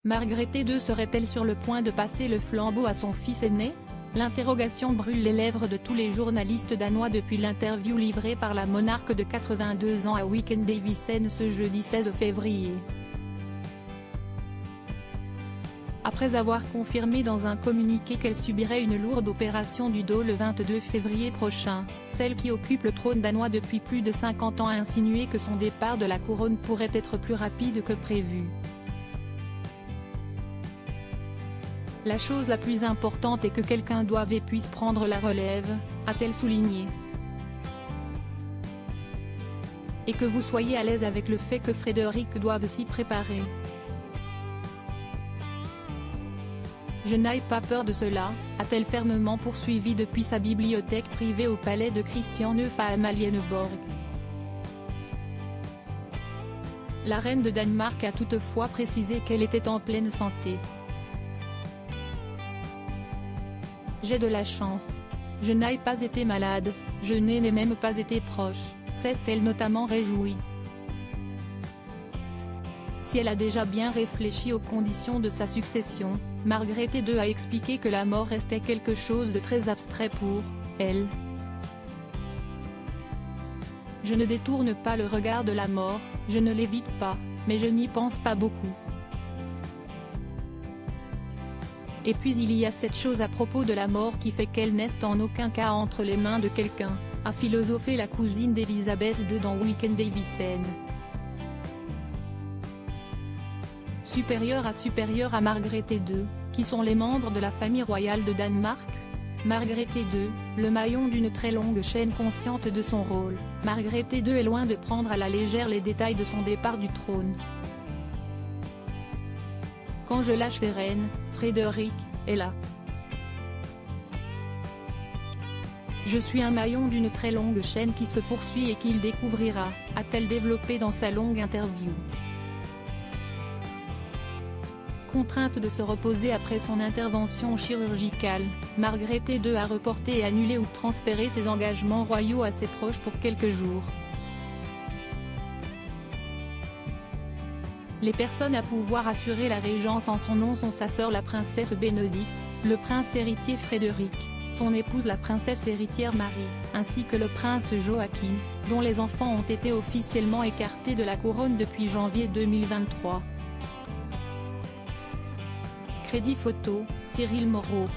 Margrethe II serait-elle sur le point de passer le flambeau à son fils aîné? L'interrogation brûle les lèvres de tous les journalistes danois depuis l'interview livrée par la monarque de 82 ans à Weekend Davisen ce jeudi 16 février. Après avoir confirmé dans un communiqué qu'elle subirait une lourde opération du dos le 22 février prochain, celle qui occupe le trône danois depuis plus de 50 ans a insinué que son départ de la couronne pourrait être plus rapide que prévu. La chose la plus importante est que quelqu'un doive et puisse prendre la relève, a-t-elle souligné. Et que vous soyez à l'aise avec le fait que Frédéric doive s'y préparer. Je n'ai pas peur de cela, a-t-elle fermement poursuivi depuis sa bibliothèque privée au palais de Christian IX à Amalienborg. La reine de Danemark a toutefois précisé qu'elle était en pleine santé. J'ai de la chance. Je n'ai pas été malade, je n'ai même pas été proche, s'est-elle notamment réjouie. Si elle a déjà bien réfléchi aux conditions de sa succession, Margrethe II a expliqué que la mort restait quelque chose de très abstrait pour elle. Je ne détourne pas le regard de la mort, je ne l'évite pas, mais je n'y pense pas beaucoup. Et puis il y a cette chose à propos de la mort qui fait qu'elle n'est en aucun cas entre les mains de quelqu'un, a philosophé la cousine d'Elisabeth II dans Weekend Davisen. Supérieure à Margrethe II, qui sont les membres de la famille royale de Danemark? Margrethe II, le maillon d'une très longue chaîne. Consciente de son rôle, Margrethe II est loin de prendre à la légère les détails de son départ du trône. Quand je lâche les rênes, Frédéric est là. Je suis un maillon d'une très longue chaîne qui se poursuit et qu'il découvrira, a-t-elle développé dans sa longue interview. Contrainte de se reposer après son intervention chirurgicale, Margrethe II a reporté et annulé ou transféré ses engagements royaux à ses proches pour quelques jours. Les personnes à pouvoir assurer la régence en son nom sont sa sœur la princesse Bénédicte, le prince héritier Frédéric, son épouse la princesse héritière Marie, ainsi que le prince Joachim, dont les enfants ont été officiellement écartés de la couronne depuis janvier 2023. Crédit photo, Cyril Moreau.